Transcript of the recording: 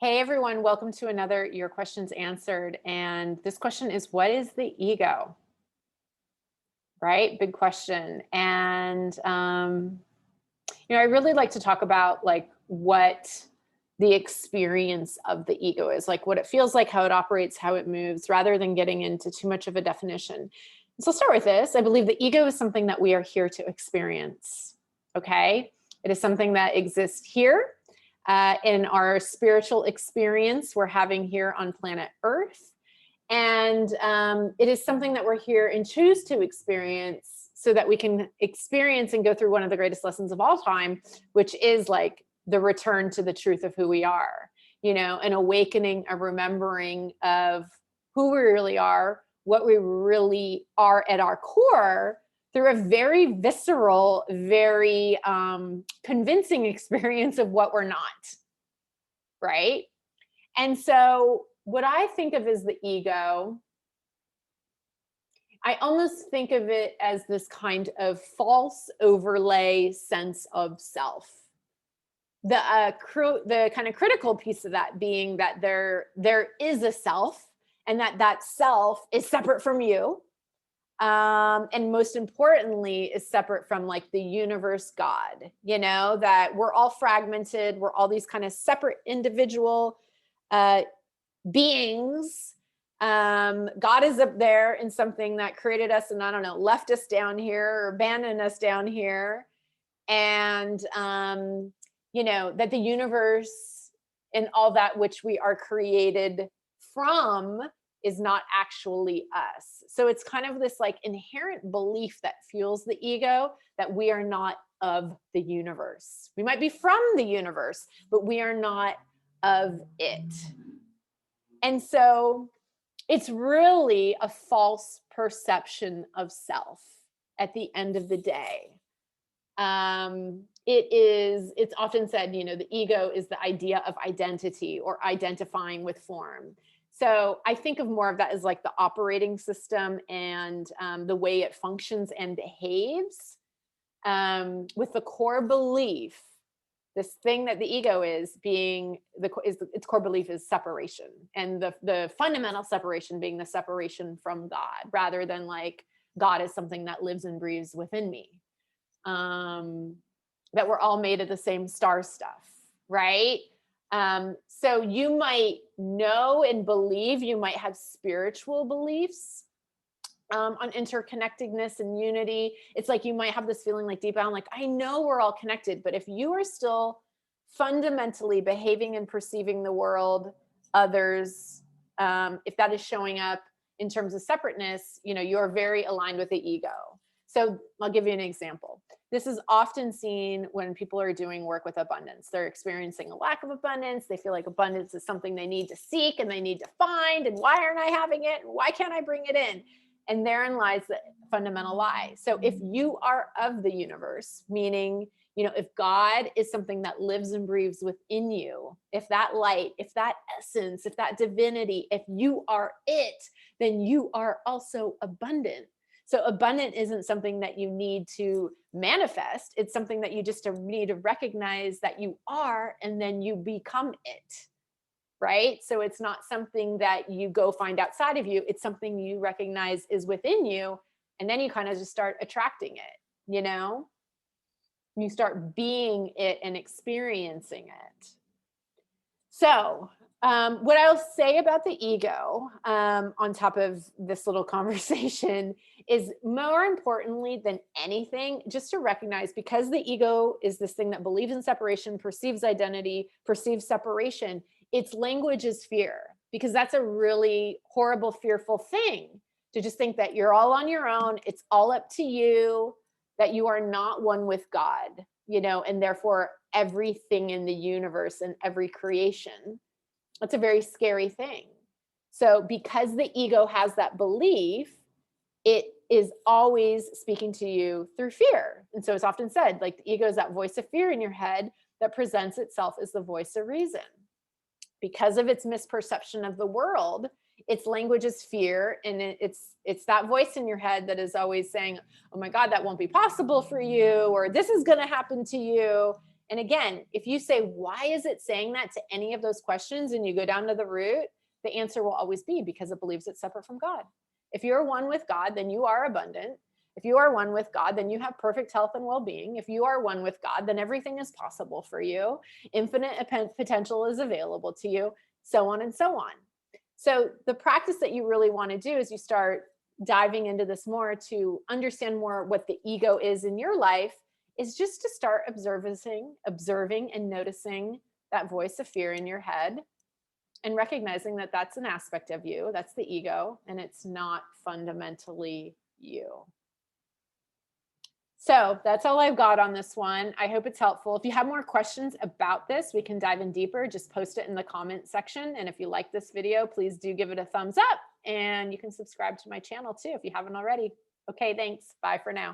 Hey everyone, welcome to another Your Questions Answered. And this question is, what is the ego? Right? Big question. I really like to talk about like what the experience of the ego is, like what it feels like, how it operates, how it moves, rather than getting into too much of a definition. So I'll start with this. I believe the ego is something that we are here to experience. Okay. It is something that exists here in our spiritual experience we're having here on planet Earth. And it is something that we're here and choose to experience so that we can experience and go through one of the greatest lessons of all time, which is like the return to the truth of who we are, an awakening, a remembering of who we really are, what we really are at our core through a very visceral, very convincing experience of what we're not, right? And so, what I think of as the ego, I almost think of it as this kind of false overlay sense of self. The kind of critical piece of that being that there is a self, and that self is separate from you, and most importantly is separate from like the universe, God. That we're all fragmented, we're all these kind of separate individual uh, beings. God is up there in something that created us and, I don't know, left us down here or abandoned us down here. And that the universe and all that which we are created from is not actually us. So it's kind of this like inherent belief that fuels the ego that we are not of the universe. We might be from the universe, but we are not of it. And so it's really a false perception of self at the end of the day. It's often said, the ego is the idea of identity or identifying with form. So I think of more of that as like the operating system and the way it functions and behaves, with the core belief, this thing that the ego is being its core belief is separation, and the fundamental separation being the separation from God, rather than like God is something that lives and breathes within me. That we're all made of the same star stuff, right? So you might know and believe, you might have spiritual beliefs on interconnectedness and unity. It's like you might have this feeling like deep down, like, I know we're all connected, but if you are still fundamentally behaving and perceiving the world, others, if that is showing up in terms of separateness, you're very aligned with the ego. So I'll give you an example. This is often seen when people are doing work with abundance. They're experiencing a lack of abundance. They feel like abundance is something they need to seek and they need to find. And why aren't I having it? And why can't I bring it in? And therein lies the fundamental lie. So if you are of the universe, meaning, if God is something that lives and breathes within you, if that light, if that essence, if that divinity, if you are it, then you are also abundant. So abundant isn't something that you need to manifest. It's something that you just need to recognize that you are, and then you become it. Right? So it's not something that you go find outside of you. It's something you recognize is within you. And then you kind of just start attracting it. You start being it and experiencing it. So, what I'll say about the ego, on top of this little conversation, is more importantly than anything, just to recognize, because the ego is this thing that believes in separation, perceives identity, perceives separation, its language is fear, because that's a really horrible, fearful thing to just think that you're all on your own, it's all up to you, that you are not one with God, and therefore everything in the universe and every creation. That's a very scary thing. So, because the ego has that belief, it is always speaking to you through fear. And so, it's often said, like, the ego is that voice of fear in your head that presents itself as the voice of reason. Because of its misperception of the world, its language is fear, and it's that voice in your head that is always saying, oh my God, that won't be possible for you, or this is going to happen to you. And again, if you say, why is it saying that to any of those questions, and you go down to the root, the answer will always be because it believes it's separate from God. If you're one with God, then you are abundant. If you are one with God, then you have perfect health and well-being. If you are one with God, then everything is possible for you. Infinite potential is available to you, so on and so on. So the practice that you really want to do is you start diving into this more to understand more what the ego is in your life, is just to start observing and noticing that voice of fear in your head, and recognizing that that's an aspect of you, that's the ego, and it's not fundamentally you. So that's all I've got on this one. I hope it's helpful. If you have more questions about this, we can dive in deeper. Just post it in the comment section. And if you like this video, please do give it a thumbs up, and you can subscribe to my channel too if you haven't already. Okay, thanks. Bye for now.